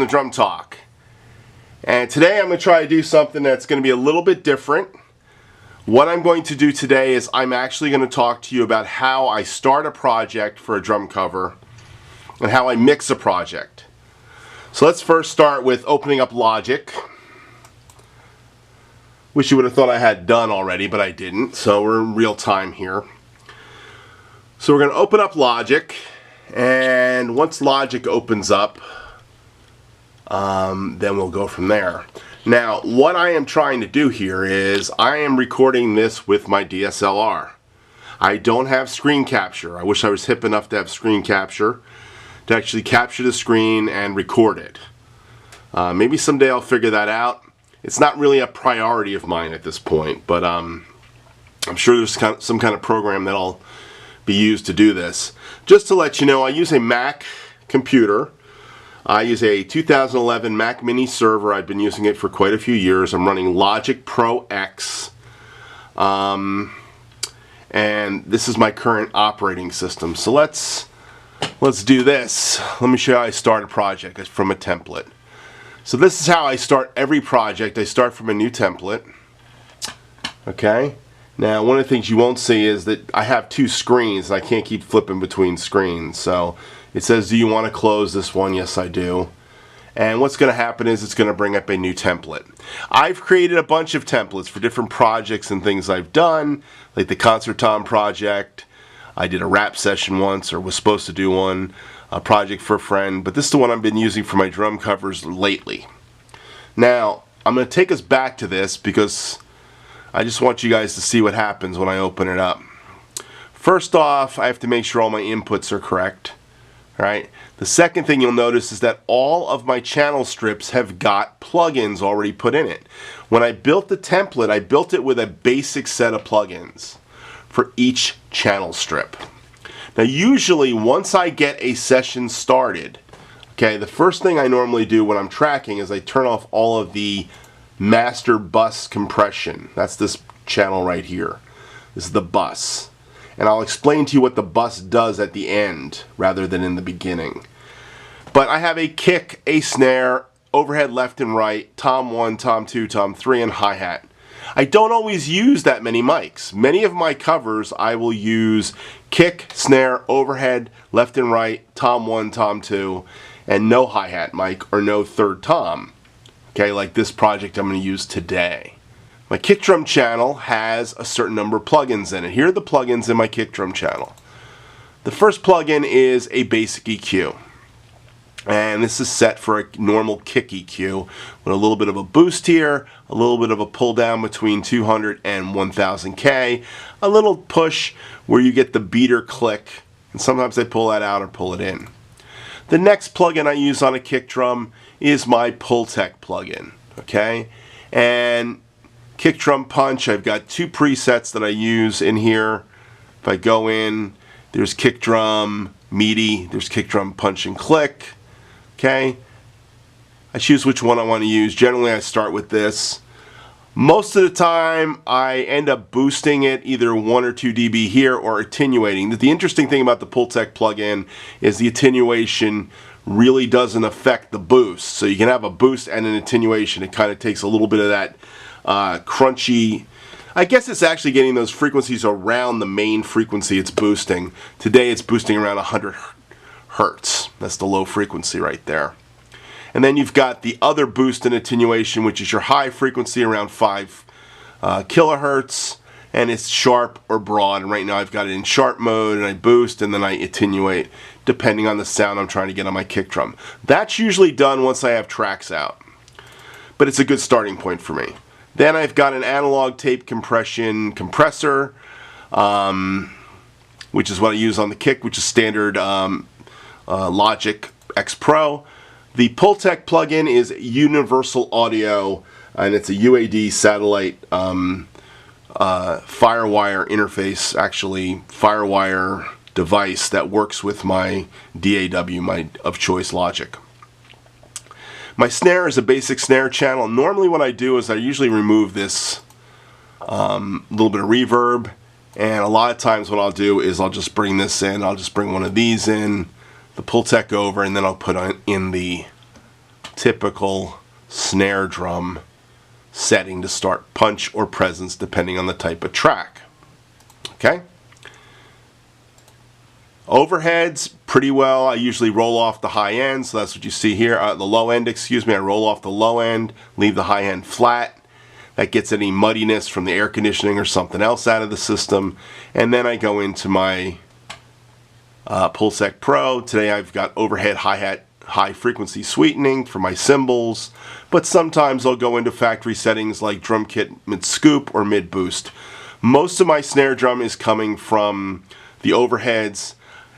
the Drum Talk. And today I'm going to try to do something that's going to be a little bit different. What I'm going to do today is I'm actually going to talk to you about how I start a project for a drum cover and how I mix a project. So let's first start with opening up Logic. Wish you would have thought I had done already, but I didn't, so we're in real time here. So we're going to open up Logic, and once Logic opens up, then we'll go from there. Now, what I am trying to do here is I am recording this with my DSLR. I don't have screen capture. I wish I was hip enough to have screen capture to actually capture the screen and record it. Maybe someday I'll figure that out. It's not really a priority of mine at this point, but I'm sure there's some kind of program that'll be used to do this. Just to let you know, I use a Mac computer. I use a 2011 Mac Mini server. I've been using it for quite a few years. I'm running Logic Pro X. And this is my current operating system. So let's do this. Let me show you how I start a project from a template. So this is how I start every project. I start from a new template. Okay? Now, one of the things you won't see is that I have two screens and I can't keep flipping between screens. So it says, do you want to close this one? Yes, I do. And what's going to happen is it's going to bring up a new template. I've created a bunch of templates for different projects and things I've done, like the Concert Tom project. I did a rap session once, or was supposed to do one. A project for a friend, but this is the one I've been using for my drum covers lately. Now, I'm going to take us back to this because I just want you guys to see what happens when I open it up. First off, I have to make sure all my inputs are correct. Right? The second thing you'll notice is that all of my channel strips have got plugins already put in it. When I built the template, I built it with a basic set of plugins for each channel strip. Now usually once I get a session started, okay, the first thing I normally do when I'm tracking is I turn off all of the master bus compression. That's this channel right here. This is the bus. And I'll explain to you what the bus does at the end rather than in the beginning. But I have a kick, a snare, overhead left and right, tom 1, tom 2, tom 3, and hi-hat. I don't always use that many mics. Many of my covers I will use kick, snare, overhead, left and right, tom 1, tom 2, and no hi-hat mic or no third tom. Okay, like this project I'm going to use today. My kick drum channel has a certain number of plugins in it. Here are the plugins in my kick drum channel. The first plugin is a basic EQ. And this is set for a normal kick EQ with a little bit of a boost here, a little bit of a pull down between 200 and 1000K, a little push where you get the beater click, and sometimes I pull that out or pull it in. The next plugin I use on a kick drum is my Pultec plugin, okay? And kick drum punch, I've got two presets that I use in here. If I go in, there's kick drum meaty, there's kick drum punch and click. Okay, I choose which one I want to use. Generally I start with this. Most of the time I end up boosting it either 1 or 2 dB here or attenuating. The interesting thing about the Pultec plugin is the attenuation really doesn't affect the boost. So you can have a boost and an attenuation. It kind of takes a little bit of that crunchy. I guess it's actually getting those frequencies around the main frequency it's boosting. Today it's boosting around 100 hertz. That's the low frequency right there. And then you've got the other boost and attenuation, which is your high frequency around 5 kilohertz, and it's sharp or broad. And right now I've got it in sharp mode, and I boost and then I attenuate depending on the sound I'm trying to get on my kick drum. That's usually done once I have tracks out, but it's a good starting point for me. Then I've got an analog tape compression compressor, which is what I use on the kick, which is standard Logic X Pro. The Pultec plugin is universal audio, and it's a UAD satellite FireWire interface, actually FireWire device that works with my DAW, my of choice Logic. My snare is a basic snare channel. Normally what I do is I usually remove this little bit of reverb, and a lot of times what I'll do is I'll just bring this in, I'll just bring one of these in, the Pultec over, and then I'll put in the typical snare drum setting to start, punch or presence depending on the type of track. Okay? Overheads, pretty well. I usually roll off the high end, so that's what you see here. The low end, excuse me, I roll off the low end, leave the high end flat. That gets any muddiness from the air conditioning or something else out of the system. And then I go into my Pulsec Pro. Today I've got overhead hi-hat high frequency sweetening for my cymbals, but sometimes I'll go into factory settings like drum kit mid scoop or mid boost. Most of my snare drum is coming from the overheads,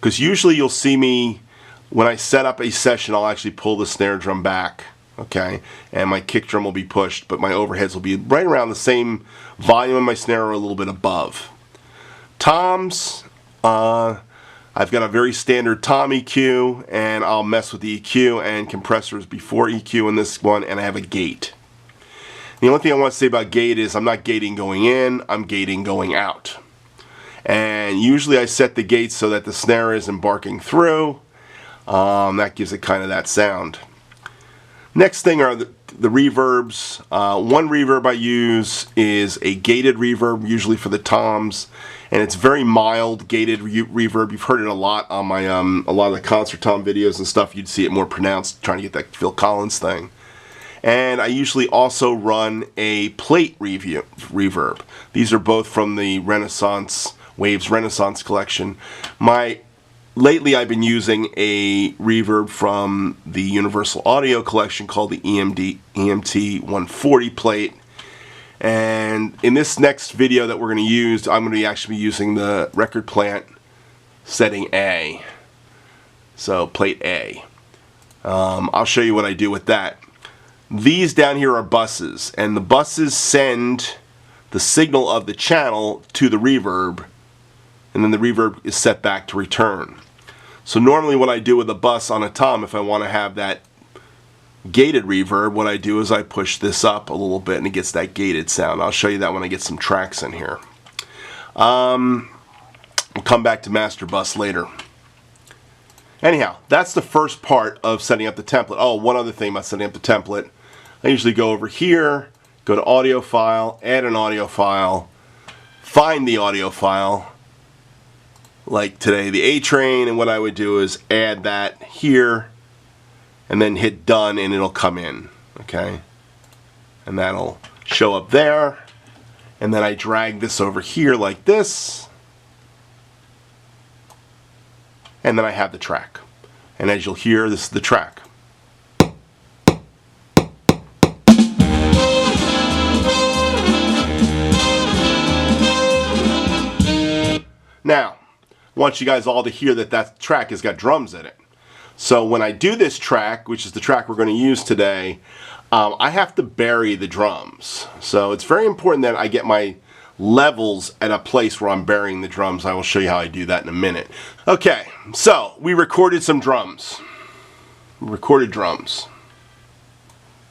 because usually you'll see me when I set up a session, I'll actually pull the snare drum back, okay, and my kick drum will be pushed, but my overheads will be right around the same volume of my snare or a little bit above. Toms, I've got a very standard tom EQ, and I'll mess with the EQ and compressors before EQ in this one, and I have a gate. The only thing I want to say about gate is I'm not gating going in, I'm gating going out. And usually I set the gate so that the snare isn't barking through. That gives it kind of that sound. Next thing are the reverbs. One reverb I use is a gated reverb, usually for the toms, and it's very mild gated reverb. You've heard it a lot on my a lot of the concert tom videos and stuff. You'd see it more pronounced, trying to get that Phil Collins thing. And I usually also run a plate reverb. These are both from the Waves Renaissance collection. Lately I've been using a reverb from the Universal Audio collection called the EMT 140 plate. And in this next video that we're going to use, I'm going to actually be using the record plant setting A. So plate A. I'll show you what I do with that. These down here are buses, and the buses send the signal of the channel to the reverb, and then the reverb is set back to return. So normally what I do with a bus on a tom, if I want to have that gated reverb, what I do is I push this up a little bit and it gets that gated sound. I'll show you that when I get some tracks in here. We'll come back to master bus later. Anyhow, that's the first part of setting up the template. Oh, one other thing about setting up the template. I usually go over here, go to audio file, add an audio file, find the audio file, like today the A train, and what I would do is add that here and then hit done and it'll come in, okay? And that'll show up there, and then I drag this over here like this, and then I have the track. And as you'll hear, this is the track. Now, I want you guys all to hear that that track has got drums in it. So when I do this track, which is the track we're going to use today, I have to bury the drums. So it's very important that I get my levels at a place where I'm burying the drums. I will show you how I do that in a minute. Okay, so we recorded some drums. We recorded drums.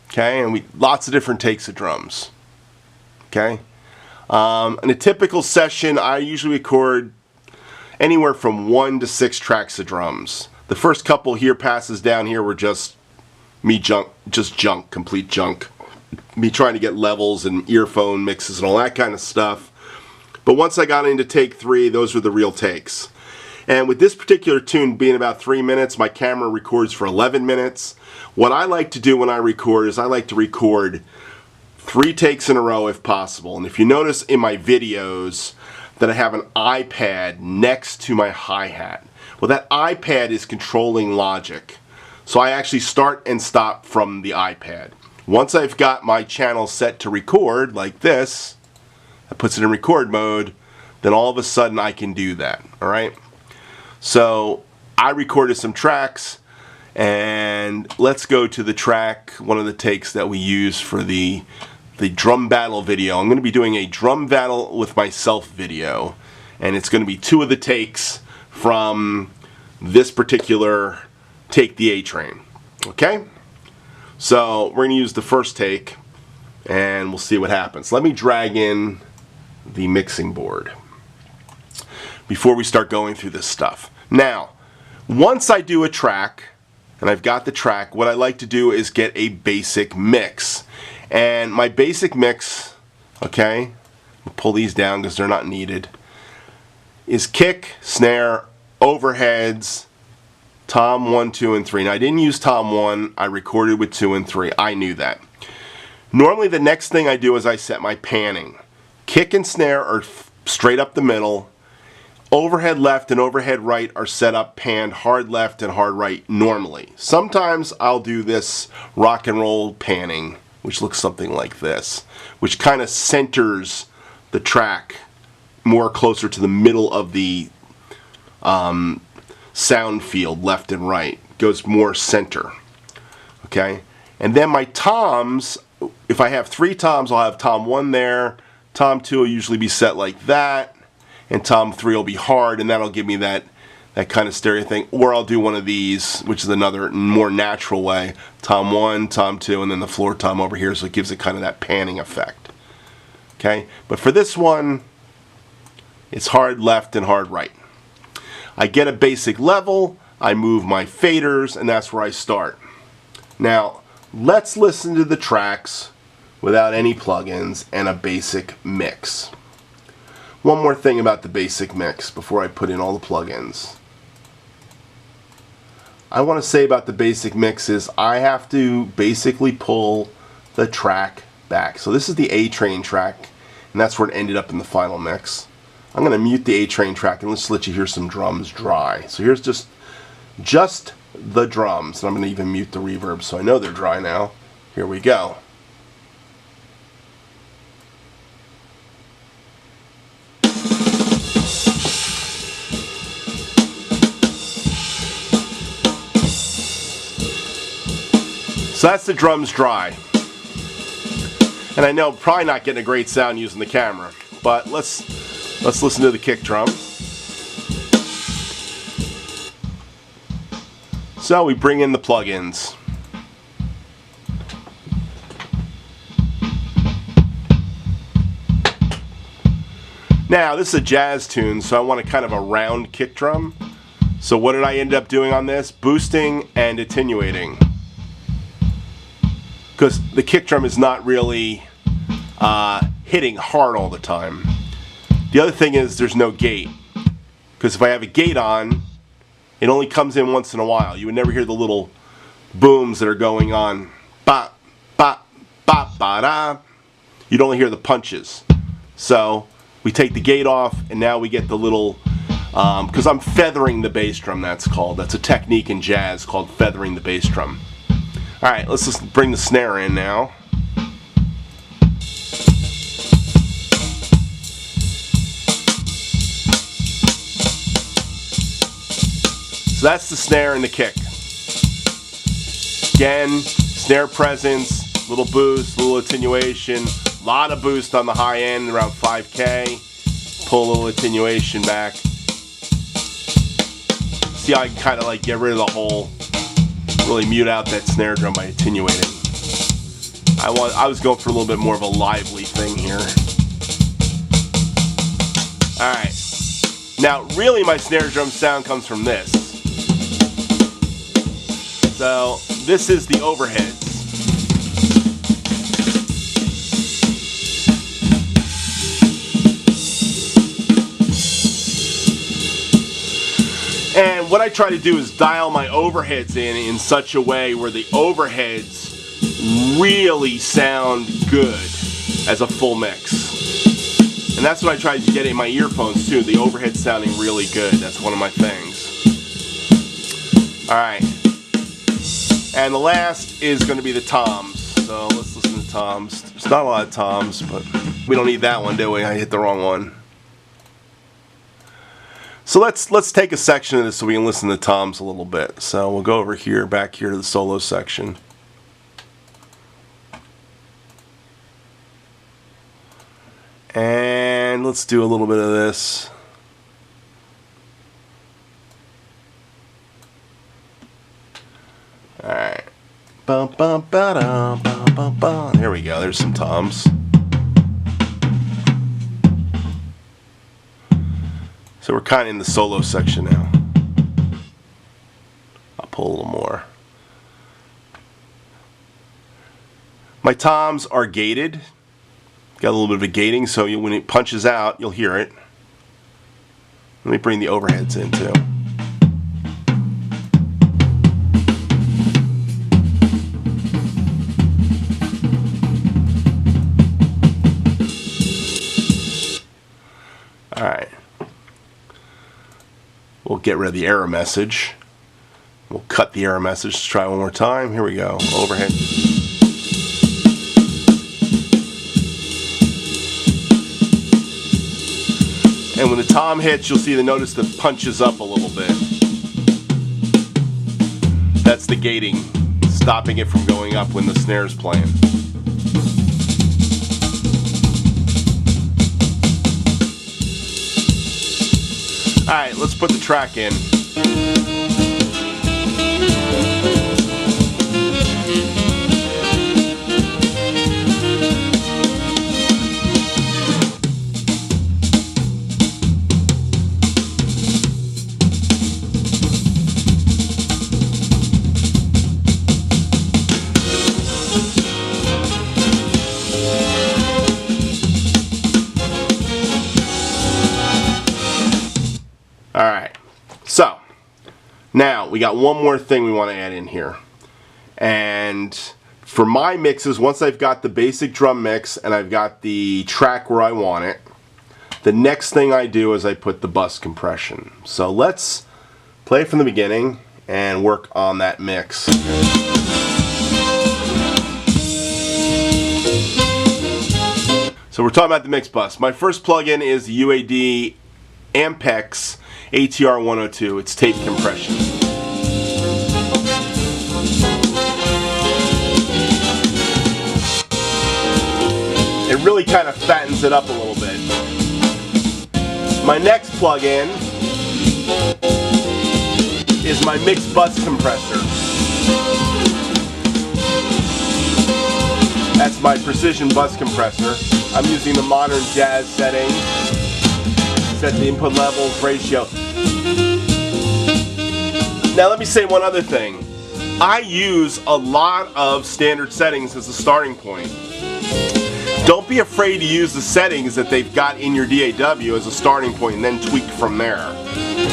Okay, and lots of different takes of drums. Okay, in a typical session, I usually record anywhere from 1 to 6 tracks of drums. The first couple here passes down here were just me junk, complete junk. Me trying to get levels and earphone mixes and all that kind of stuff. But once I got into take 3, those were the real takes. And with this particular tune being about 3 minutes, my camera records for 11 minutes. What I like to do when I record is I like to record 3 takes in a row if possible. And if you notice in my videos that I have an iPad next to my hi-hat. Well, that iPad is controlling Logic. So I actually start and stop from the iPad. Once I've got my channel set to record, like this, that puts it in record mode, then all of a sudden I can do that, alright? So I recorded some tracks, and let's go to the track, one of the takes that we use for the drum battle video. I'm going to be doing a drum battle with myself video, and it's going to be 2 of the takes from this particular Take the A Train. Okay? So we're going to use the first take, and we'll see what happens. Let me drag in the mixing board before we start going through this stuff. Now, once I do a track, and I've got the track, what I like to do is get a basic mix. And my basic mix, okay, I'll pull these down because they're not needed, is kick, snare, overheads, tom 1, 2, and 3. Now I didn't use tom 1, I recorded with 2 and 3. I knew that. Normally the next thing I do is I set my panning. Kick and snare are straight up the middle. Overhead left and overhead right are set up panned hard left and hard right normally. Sometimes I'll do this rock and roll panning, which looks something like this, which kind of centers the track more closer to the middle of the sound field, left and right. Goes more center. Okay? And then my toms, if I have 3 toms, I'll have tom 1 there. Tom 2 will usually be set like that. And tom 3 will be hard, and that'll give me that kind of stereo thing. Or I'll do one of these, which is another more natural way. Tom 1, tom 2, and then the floor tom over here, so it gives it kind of that panning effect. Okay? But for this one, it's hard left and hard right. I get a basic level, I move my faders, and that's where I start. Now, let's listen to the tracks without any plugins and a basic mix. One more thing about the basic mix before I put in all the plugins. I want to say about the basic mix is I have to basically pull the track back. So this is the A-Train track, and that's where it ended up in the final mix. I'm going to mute the A-Train track and let's let you hear some drums dry. So here's just the drums. And I'm going to even mute the reverb so I know they're dry now. Here we go. So that's the drums dry. And I know I'm probably not getting a great sound using the camera, but let's listen to the kick drum. So we bring in the plugins. Now this is a jazz tune, so I want a kind of a round kick drum. So what did I end up doing on this? Boosting and attenuating. Because the kick drum is not really hitting hard all the time. The other thing is there's no gate. Because if I have a gate on, it only comes in once in a while. You would never hear the little booms that are going on. Ba, ba, ba, ba, da. You'd only hear the punches. So we take the gate off, and now we get the little, because I'm feathering the bass drum, that's called. That's a technique in jazz called feathering the bass drum. Alright, let's just bring the snare in now. So that's the snare and the kick. Again, snare presence, little boost, little attenuation, a lot of boost on the high end, around 5K. Pull a little attenuation back. See how I can kind of like get rid of the whole, really mute out that snare drum by attenuating. I was going for a little bit more of a lively thing here. Alright. Now, really my snare drum sound comes from this. So, this is the overheads. And what I try to do is dial my overheads in such a way where the overheads really sound good as a full mix. And that's what I try to get in my earphones too, the overhead sounding really good. That's one of my things. Alright. And the last is going to be the toms. So let's listen to toms. There's not a lot of toms, but we don't need that one, do we? I hit the wrong one. So let's take a section of this so we can listen to the toms a little bit. So we'll go over here, back here to the solo section. And let's do a little bit of this. Alright. Bum, bum, ba-dum, bum, bum, bum. There we go, there's some toms. So we're kind of in the solo section now. I'll pull a little more. My toms are gated. Got a little bit of a gating, so when it punches out, you'll hear it. Let me bring the overheads in too. Alright. We'll get rid of the error message. We'll cut the error message. Let's try one more time. Here we go. Overhead. And when the tom hits, you'll see the notice that punches up a little bit. That's the gating, stopping it from going up when the snare's playing. Alright, let's put the track in. Alright, so now we got one more thing we want to add in here. And for my mixes, once I've got the basic drum mix and I've got the track where I want it, the next thing I do is I put the bus compression. So let's play from the beginning and work on that mix. So we're talking about the mix bus. My first plugin is the UAD Ampex ATR 102. It's tape compression. It really kind of fattens it up a little bit. My next plugin is my mix bus compressor. That's my precision bus compressor. I'm using the modern jazz setting. Set the input levels, ratio. Now let me say one other thing. I use a lot of standard settings as a starting point. Don't be afraid to use the settings that they've got in your DAW as a starting point and then tweak from there.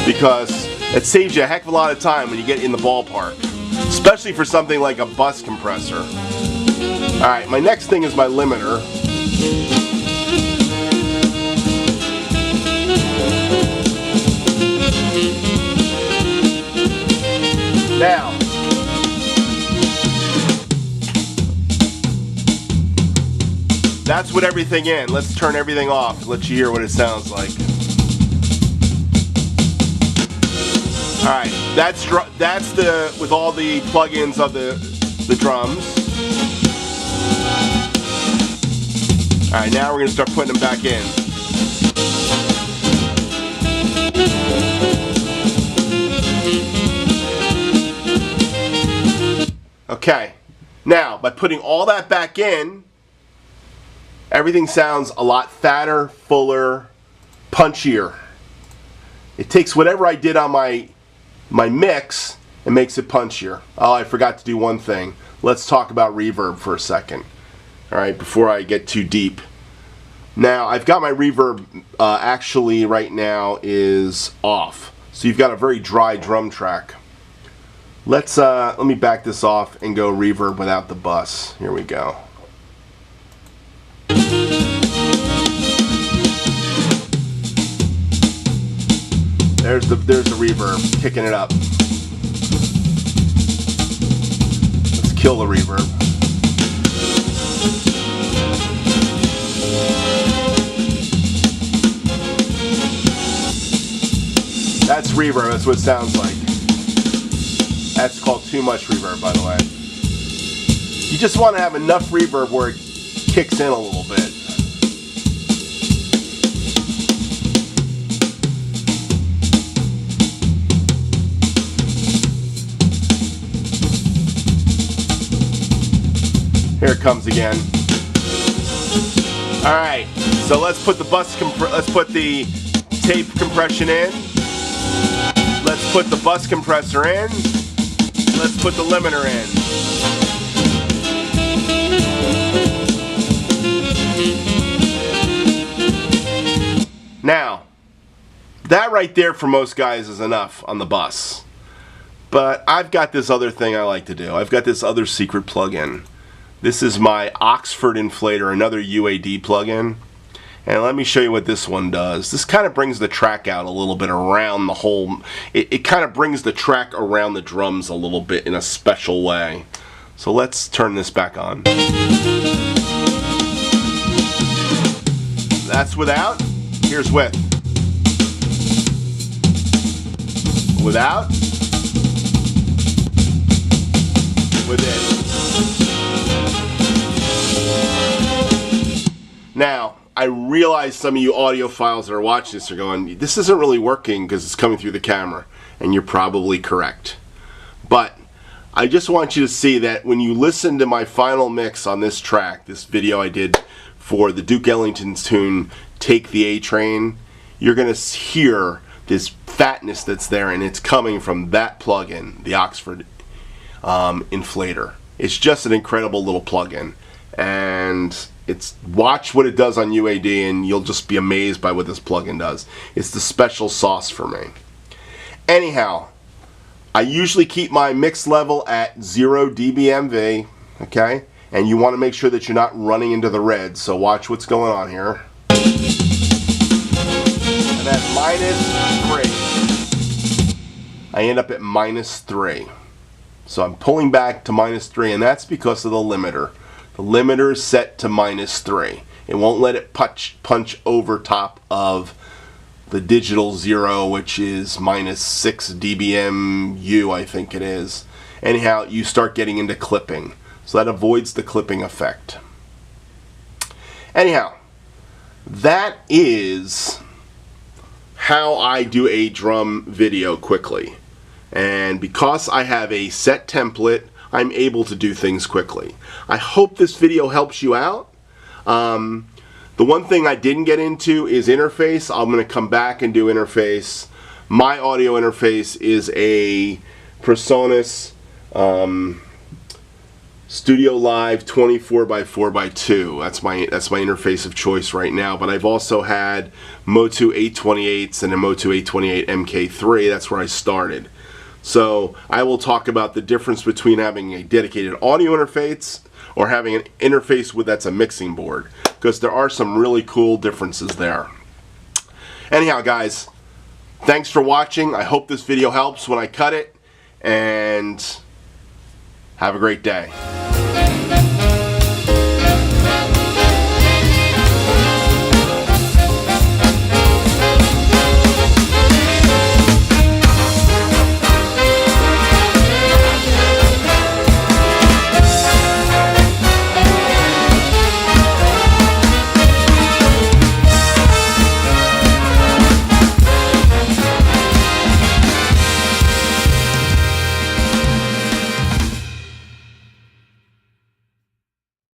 Because it saves you a heck of a lot of time when you get in the ballpark. Especially for something like a bus compressor. Alright, my next thing is my limiter. Now, that's with everything in. Let's turn everything off. Let you hear what it sounds like. All right, that's the with all the plugins of the drums. All right, now we're gonna start putting them back in. Okay, now by putting all that back in, everything sounds a lot fatter, fuller, punchier. It takes whatever I did on my mix and makes it punchier. Oh, I forgot to do one thing. Let's talk about reverb for a second. All right, before I get too deep. Now, I've got my reverb actually right now is off. So you've got a very dry drum track. Let me back this off and go reverb without the bus. Here we go. There's the reverb kicking it up. Let's kill the reverb. That's reverb. That's what it sounds like. That's called too much reverb, by the way. You just want to have enough reverb where it kicks in a little bit. Here it comes again. All right, so let's put the tape compression in. Let's put the bus compressor in. Let's put the limiter in. that right there for most guys is enough on the bus. But I've got this other thing I like to do. I've got this other secret plug-in. This is my Oxford inflator, another UAD plug-in. And let me show you what this one does. This kind of brings the track out a little bit around the whole... It kind of brings the track around the drums a little bit in a special way. So let's turn this back on. That's without. Here's with. Without. Within. Now, I realize some of you audiophiles that are watching this are going, this isn't really working because it's coming through the camera. And you're probably correct. But I just want you to see that when you listen to my final mix on this track, this video I did for the Duke Ellington's tune, Take the A Train, you're going to hear this fatness that's there, and it's coming from that plug-in, the Oxford inflator. It's just an incredible little plug-in. And watch what it does on UAD and you'll just be amazed by what this plugin does. It's the special sauce for me. Anyhow, I usually keep my mix level at 0 dBmV, okay? And you want to make sure that you're not running into the red, so watch what's going on here. And at -3, I end up at -3. So I'm pulling back to -3, and that's because of the limiter. The limiter is set to -3. It won't let it punch over top of the digital 0, which is -6 dBmu, I think it is. Anyhow, you start getting into clipping. So that avoids the clipping effect. Anyhow, that is how I do a drum video quickly. And because I have a set template, I'm able to do things quickly. I hope this video helps you out. The one thing I didn't get into is interface. I'm going to come back and do interface. My audio interface is a PreSonus Studio Live 24x4x2. That's my interface of choice right now. But I've also had Motu 828s and a Motu 828 MK3. That's where I started. So I will talk about the difference between having a dedicated audio interface or having an interface that's a mixing board, because there are some really cool differences there. Anyhow, guys, thanks for watching. I hope this video helps when I cut it, and have a great day.